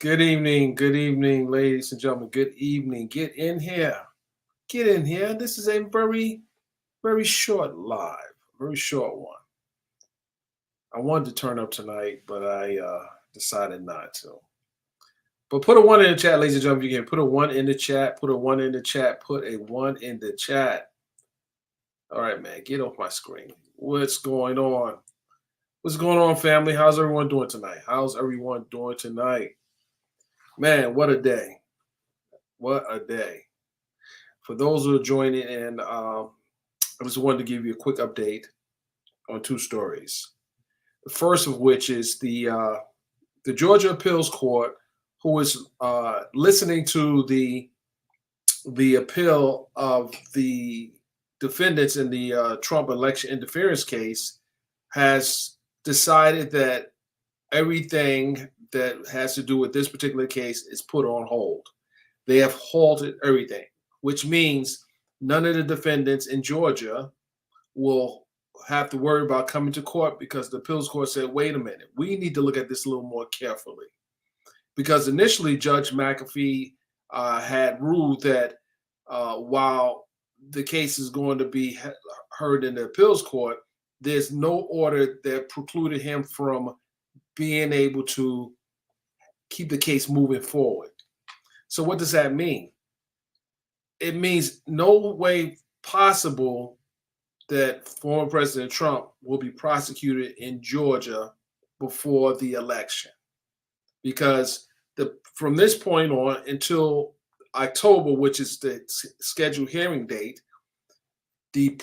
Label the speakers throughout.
Speaker 1: Good evening, ladies and gentlemen. Good evening. Get in here. Get in here. This is a very short live, very short one. I wanted to turn up tonight, but I decided not to. But put a one in the chat, ladies and gentlemen. You can put a one in the chat. Put a one in the chat. Put a one in the chat. All right, man. Get off my screen. What's going on? What's going on, family? How's everyone doing tonight? How's everyone doing tonight? Man, what a day. What a day. For those who are joining in, I just wanted to give you a quick update on two stories. The first of which is the Georgia Appeals Court, who is listening to the appeal of the defendants in the Trump election interference case, has decided that everything that has to do with this particular case is put on hold. They have halted everything, which means none of the defendants in Georgia will have to worry about coming to court because the appeals court said, wait a minute, we need to look at this a little more carefully. Because initially, Judge McAfee had ruled that while the case is going to be heard in the appeals court, there's no order that precluded him from being able to keep the case moving forward. So what does that mean? It means no way possible that former President Trump will be prosecuted in Georgia before the election. Because from this point on until October, which is the scheduled hearing date, the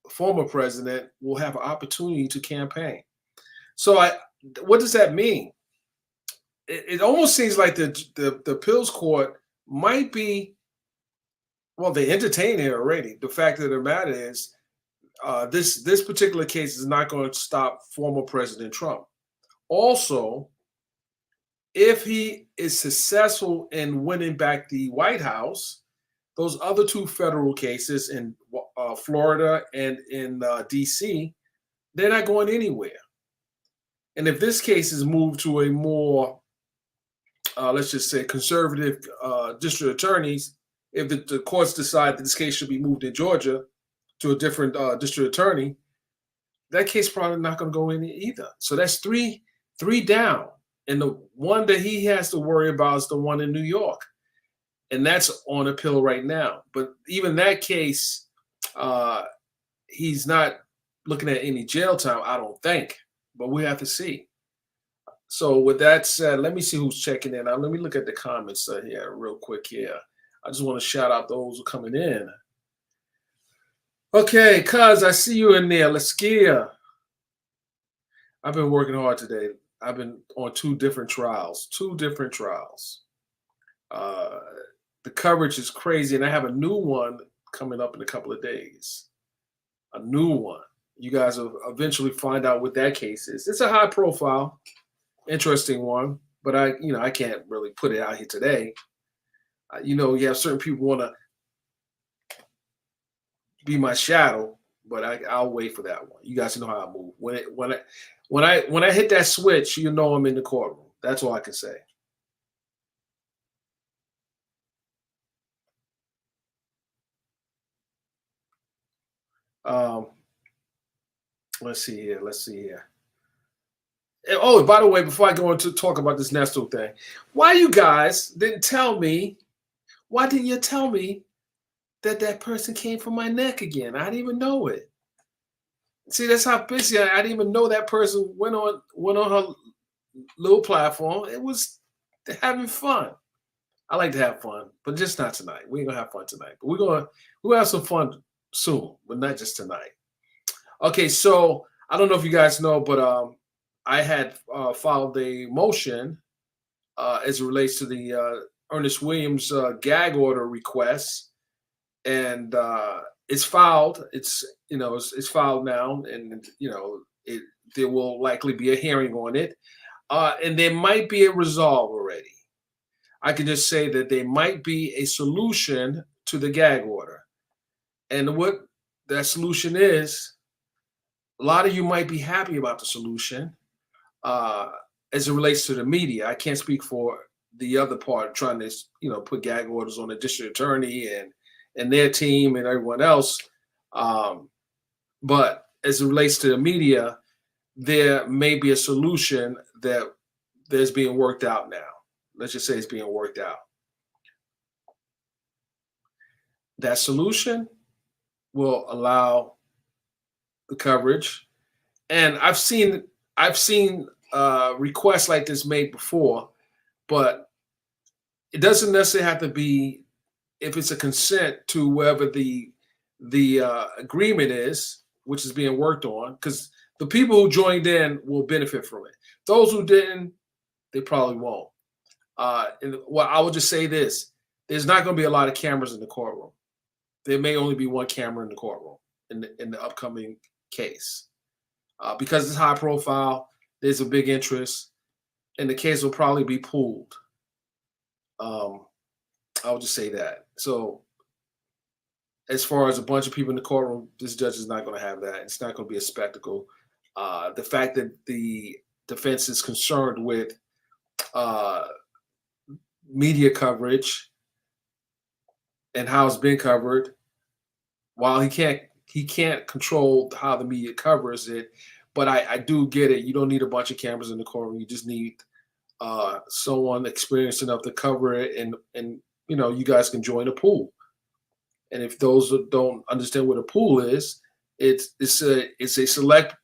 Speaker 1: former president, will have an opportunity to campaign. So what does that mean? It almost seems like the appeals court might be, well, they entertain it already. The fact of the matter is, this particular case is not going to stop former President Trump. Also, if he is successful in winning back the White House, those other two federal cases in Florida and in D.C., they're not going anywhere. And if this case is moved to a more, let's just say, conservative district attorneys, if the courts decide that this case should be moved in Georgia to a different district attorney, that case probably not going to go in either. So that's three down. And the one that he has to worry about is the one in New York. And that's on appeal right now. But even that case, he's not looking at any jail time, I don't think. But we have to see. So with that said, let me see who's checking in. Let me look at the comments here real quick here. I just want to shout out those who are coming in. Okay, cuz I see you in there. Laskia. I've been working hard today. I've been on two different trials. The coverage is crazy, and I have a new one coming up in a couple of days. A new one. You guys will eventually find out what that case is. It's a high profile, interesting one, but I can't really put it out here today. You have certain people want to be my shadow, but I'll wait for that one. You guys know how I move. When I hit that switch, I'm in the courtroom. That's all I can say. Let's see here. Oh, by the way, before I go into talk about this Nesto thing, why you guys didn't tell me? Why didn't you tell me that person came from my neck again? I didn't even know it. See, that's how busy I didn't even know that person went on her little platform. It was having fun. I like to have fun, but just not tonight. We ain't gonna have fun tonight. But we're gonna have some fun soon, but not just tonight. Okay, so I don't know if you guys know, but I had filed a motion as it relates to the Ernest Williams gag order request, and it's filed. It's filed now, and there will likely be a hearing on it, and there might be a resolve already. I can just say that there might be a solution to the gag order, and what that solution is, a lot of you might be happy about the solution. as it relates to the media, I can't speak for the other part trying to, put gag orders on the district attorney and their team and everyone else. But as it relates to the media, there may be a solution that's being worked out now. Let's just say it's being worked out. That solution will allow the coverage, and I've seen requests like this made before, but it doesn't necessarily have to be if it's a consent to wherever the agreement is, which is being worked on, because the people who joined in will benefit from it. Those who didn't, they probably won't. Well, I will just say this: there's not going to be a lot of cameras in the courtroom. There may only be one camera in the courtroom in the upcoming case, because it's high profile. There's a big interest, and the case will probably be pooled. I'll just say that. So, as far as a bunch of people in the courtroom, this judge is not going to have that. It's not going to be a spectacle. The fact that the defense is concerned with media coverage and how it's been covered, while he can't control how the media covers it, but I do get it. You don't need a bunch of cameras in the courtroom. You just need someone experienced enough to cover it, and you guys can join a pool. And if those who don't understand what a pool is, it's a select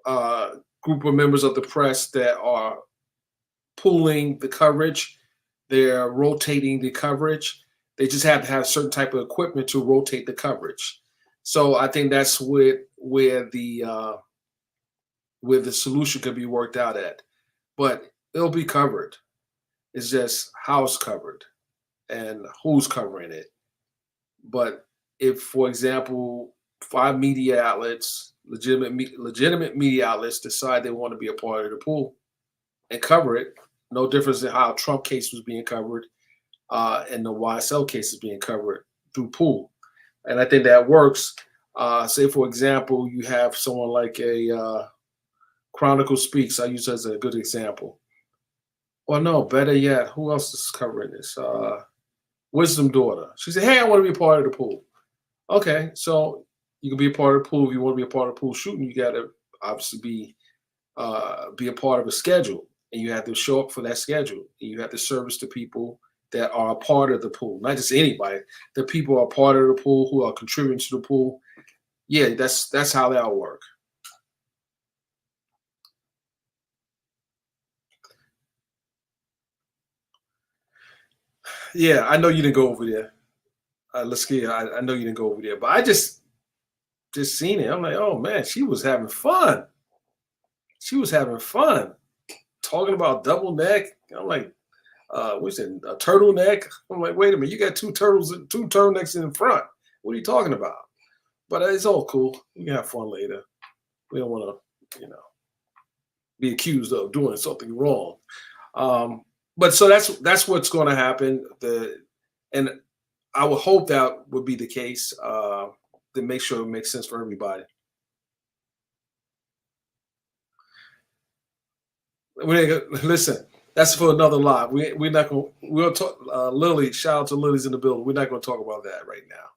Speaker 1: group of members of the press that are pooling the coverage. They're rotating the coverage. They just have to have certain type of equipment to rotate the coverage. So I think that's where the solution could be worked out at. But it'll be covered. It's just how it's covered and who's covering it. But if, for example, 5 media outlets, legitimate media outlets, decide they want to be a part of the pool and cover it, no difference in how Trump case was being covered and the YSL case is being covered through pool. And I think that works. Say, for example, you have someone like a Chronicle Speaks. I use as a good example. Well, no, better yet, who else is covering this? Wisdom Daughter. She said, hey, I want to be a part of the pool. Okay, so you can be a part of the pool. If you want to be a part of the pool shooting, you got to obviously be a part of a schedule, and you have to show up for that schedule. And you have to service the people that are a part of the pool, not just anybody. The people who are part of the pool, who are contributing to the pool. Yeah, that's how that'll work. Yeah, I know you didn't go over there. Laskia, I know you didn't go over there, but I just seen it. I'm like, oh man, she was having fun. She was having fun talking about double neck. I'm like, what's it, a turtleneck? I'm like, wait a minute, you got two turtlenecks in the front. What are you talking about? But it's all cool. We can have fun later. We don't want to, be accused of doing something wrong. But so that's what's going to happen. And I would hope that would be the case to make sure it makes sense for everybody. Listen, that's for another live. We're not going. We'll talk. Lily, shout out to Lily's in the building. We're not going to talk about that right now.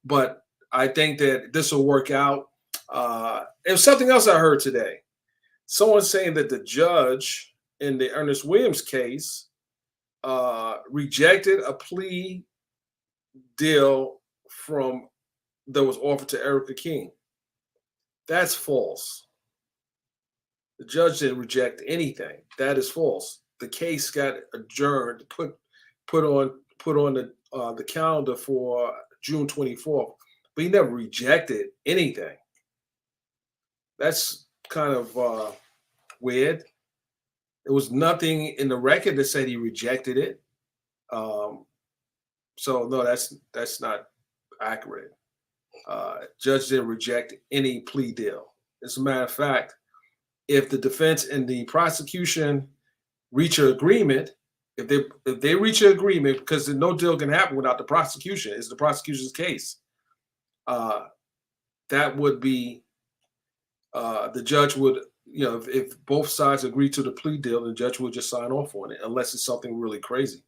Speaker 1: But I think that this will work out. It was something else I heard today. Someone saying that the judge in the Earnest Williams case rejected a plea deal that was offered to Erica King. That's false. The judge didn't reject anything. That is false. The case got adjourned, put on the calendar for June 24th, but he never rejected anything. That's kind of weird. There was nothing in the record that said he rejected it. So no, that's not accurate. Judge didn't reject any plea deal. As a matter of fact, if the defense and the prosecution reach an agreement, if they reach an agreement, because no deal can happen without the prosecution, it's the prosecution's case. That would be the judge would if both sides agree to the plea deal, the judge will just sign off on it, unless it's something really crazy.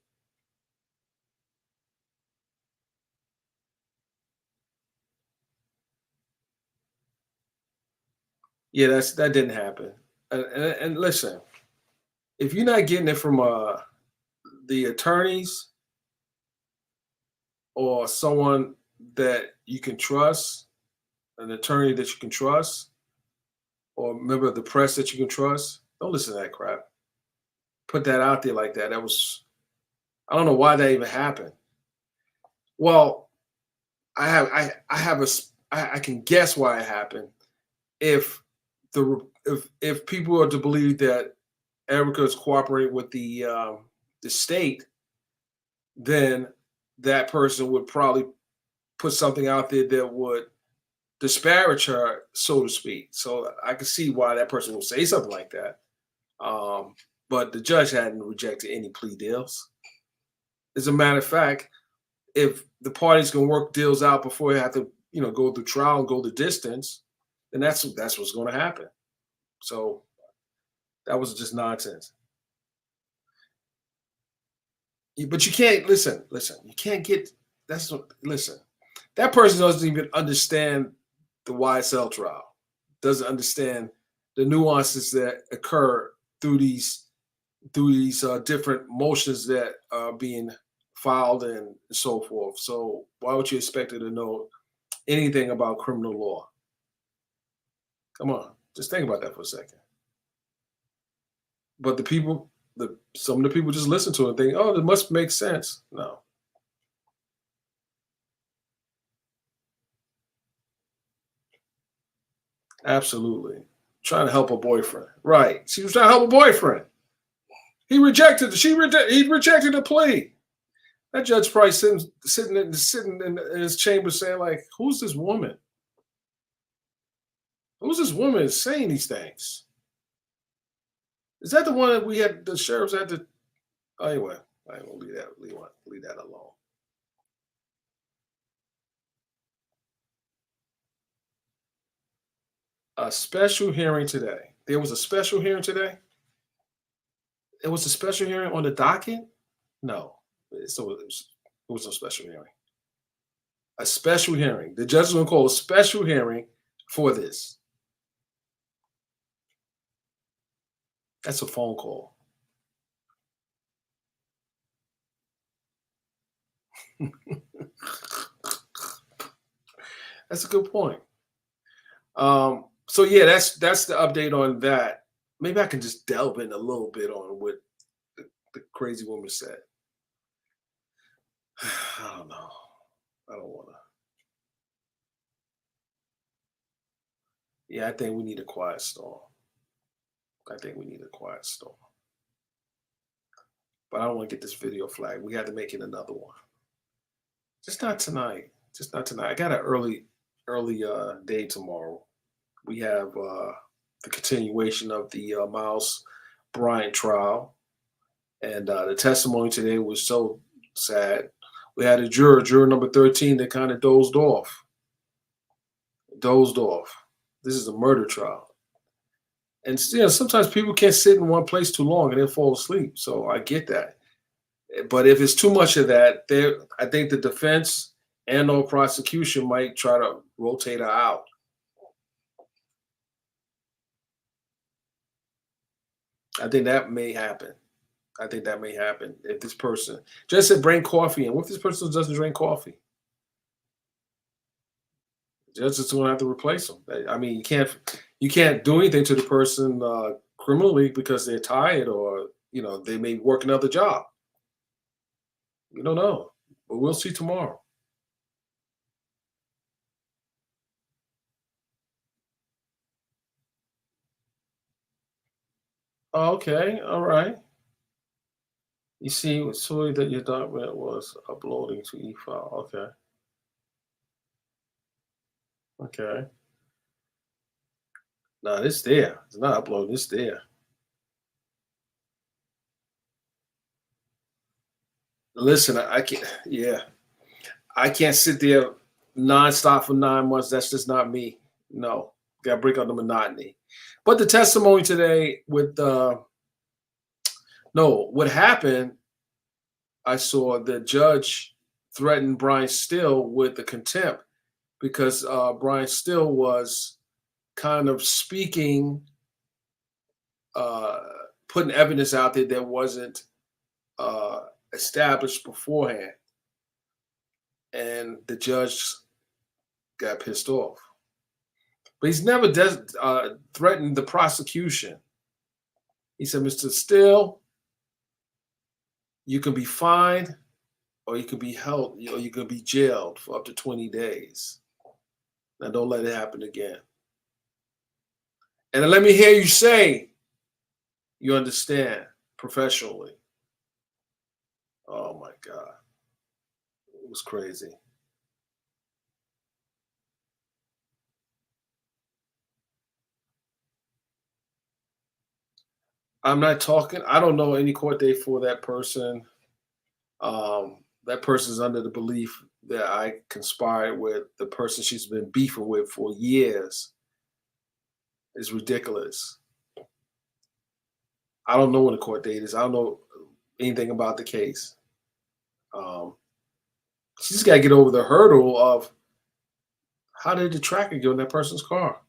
Speaker 1: Yeah, that didn't happen. And listen, if you're not getting it from the attorneys or someone that you can trust, an attorney that you can trust, or a member of the press that you can trust, don't listen to that crap. Put that out there like that. I don't know why that even happened. Well, I can guess why it happened. If if people are to believe that Erica is cooperating with the state, then that person would probably put something out there that would disparage her, so to speak. So I can see why that person would say something like that. Um, but the judge hadn't rejected any plea deals. As a matter of fact, if the parties can work deals out before they have to, go through trial and go the distance, then that's what's going to happen. So that was just nonsense. But you can't listen. Listen, you can't get. That's what. Listen, that person doesn't even understand the YSL trial. Doesn't understand the nuances that occur through these different motions that are being filed and so forth. So why would you expect her to know anything about criminal law? Come on, just think about that for a second. But some of the people just listen to it and think, oh, it must make sense. No, absolutely. Trying to help a boyfriend. Right. She was trying to help a boyfriend. He rejected the plea. That judge probably sitting in his chamber saying, like, who's this woman? Who's this woman saying these things? Is that the one that we had the sheriffs had to anyway, I will leave that alone. A special hearing today. There was a special hearing today? It was a special hearing on the docket? No. It was a special hearing. A special hearing. The judge is going to call a special hearing for this. That's a phone call. That's a good point. So yeah, that's the update on that. Maybe I can just delve in a little bit on what the crazy woman said. I don't know. I don't want to. Yeah, I think we need a quiet storm. I think we need a quiet storm. But I don't want to get this video flagged. We had to make it another one. Just not tonight. Just not tonight. I got an early day tomorrow. We have the continuation of the Miles Bryant trial, and the testimony today was so sad. We had a juror number 13, that kind of dozed off. Dozed off. This is a murder trial. And sometimes people can't sit in one place too long and they'll fall asleep. So I get that. But if it's too much of that, I think the defense and or prosecution might try to rotate her out. I think that may happen. I think that may happen if this person just said bring coffee in. What if this person doesn't drink coffee? Judge is going to have to replace them. I mean, you can't do anything to the person criminally because they're tired or they may work another job. You don't know, but we'll see tomorrow. Okay, all right. You see, sorry that your document was uploading to e-file. Okay, okay. No, it's there. It's not uploading. It's there. Listen, I can't. Yeah, I can't sit there nonstop for 9 months. That's just not me. No. Got to break up the monotony. But the testimony today with no, what happened, I saw the judge threatened Brian Still with the contempt because Brian Still was kind of speaking, uh, putting evidence out there that wasn't uh, established beforehand, and the judge got pissed off. But he's never threatened the prosecution. He said, "Mr. Still, you can be fined, or you can be held, or you can be jailed for up to 20 days. Now, don't let it happen again. And let me hear you say you understand professionally." Oh my God. It was crazy. I'm not talking, I don't know any court date for that person. That person's under the belief that I conspired with the person she's been beefing with for years. Is ridiculous. I don't know when the court date is. I don't know anything about the case. Um, she's got to get over the hurdle of how did the tracker get in that person's car?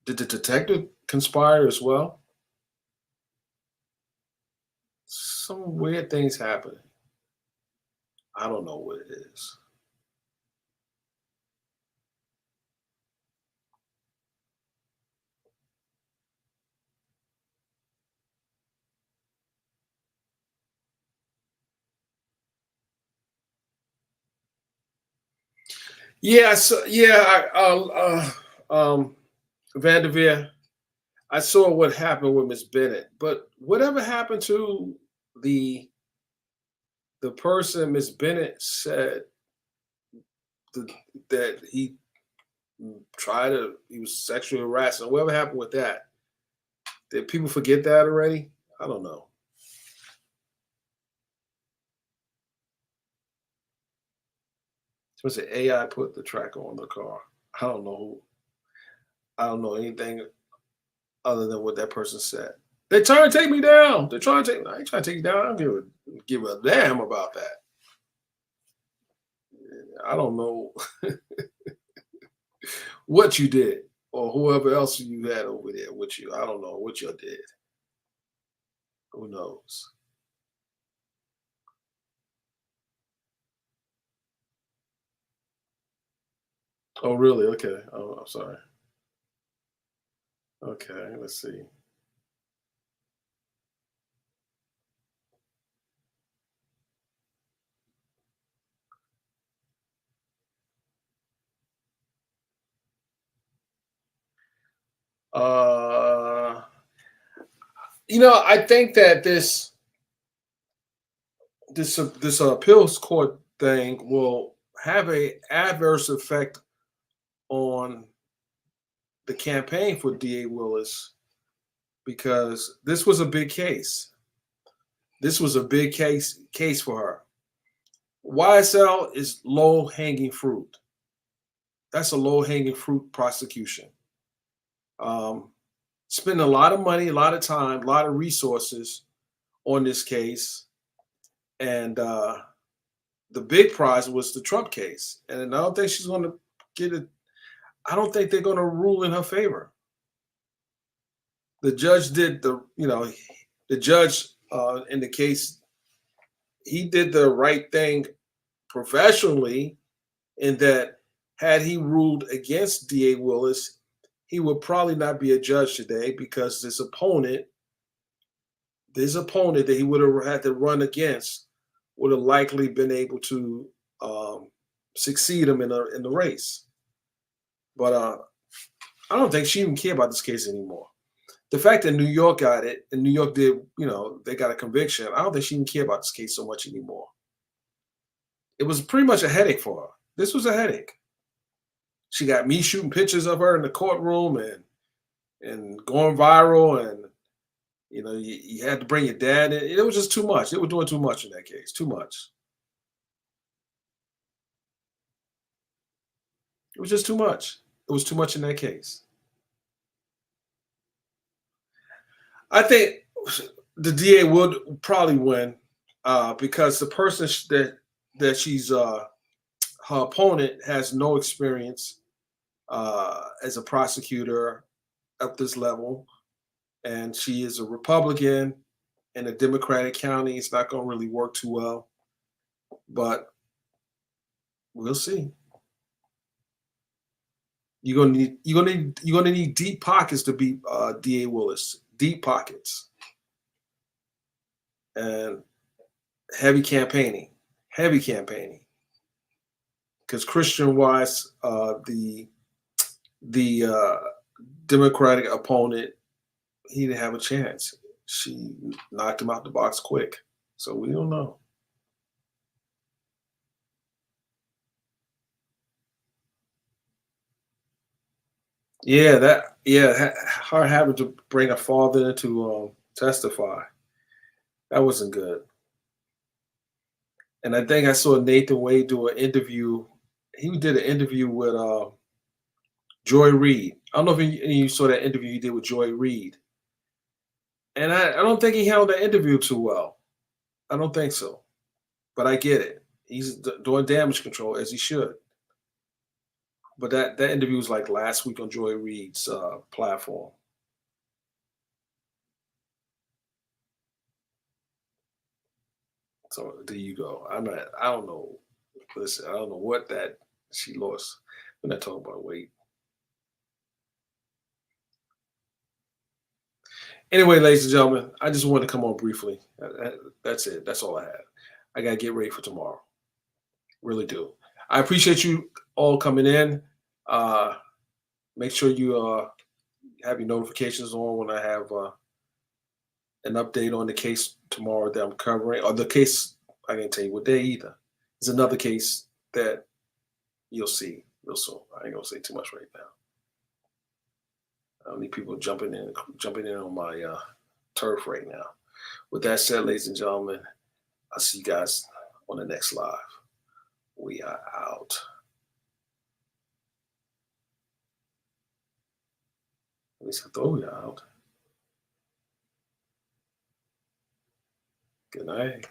Speaker 1: Did the detective conspire as well? Some weird things happen. I don't know what it is. Yeah, so yeah, Vanderveer, I saw what happened with Miss Bennett, but whatever happened to the the person Miss Bennett said th- that he was sexually harassing? Whatever happened with that? Did people forget that already? I don't know. Was it AI put the tracker on the car? I don't know. I don't know anything other than what that person said. They're trying to take me down. They're trying to take. I ain't trying to take you down. I don't give a damn about that. I don't know what you did or whoever else you had over there with you. I don't know what you did. Who knows? Oh, really? Okay. Oh, I'm sorry. Okay. Let's see. Uh, I think that this appeals court thing will have a adverse effect on the campaign for DA Willis because this was a big case. This was a big case for her. YSL is low hanging fruit. That's a low hanging fruit prosecution. Um, Spend a lot of money, a lot of time, a lot of resources on this case, and the big prize was the Trump case. And I don't think she's going to get it. I don't think they're going to rule in her favor. The judge did the judge in the case, he did the right thing professionally in that had he ruled against DA Willis, he would probably not be a judge today because this opponent that he would have had to run against would have likely been able to um, succeed him in the race. But I don't think she even care about this case anymore. The fact that New York got it and New York did, they got a conviction. I don't think she even care about this case so much anymore. It was pretty much a headache for her. This was a headache. She got me shooting pictures of her in the courtroom and going viral, and you had to bring your dad in. It was just too much. They were doing too much in that case. Too much. It was just too much. It was too much in that case. I think the DA would probably win because the person that she's her opponent has no experience as a prosecutor at this level, and she is a Republican in a Democratic county. It's not going to really work too well, but we'll see. You're gonna need deep pockets to beat DA Willis. Deep pockets and heavy campaigning, heavy campaigning. Because Christian wise, the Democratic opponent, he didn't have a chance. She knocked him out the box quick. So we don't know. Her having to bring a father to testify, that wasn't good. And I think I saw Nathan Wade do an interview. He did an interview with Joy Reid. I don't know if you saw that interview he did with Joy Reid. And I don't think he held that interview too well. I don't think so. But I get it. He's doing damage control as he should. But that interview was like last week on Joy Reid's platform. So there you go. I don't know. Listen, I don't know what that she lost. We're not talking about weight. Anyway, ladies and gentlemen, I just wanted to come on briefly. That's it. That's all I had. I gotta get ready for tomorrow. Really do. I appreciate you all coming in. Uh, Make sure you have your notifications on when I have an update on the case tomorrow that I'm covering, or the case I can't tell you what day either. There's another case that you'll see real soon. I ain't gonna say too much right now. I don't need people jumping in on my turf right now. With that said, ladies and gentlemen, I'll see you guys on the next live. We are out. At least I thought we were out. Good night.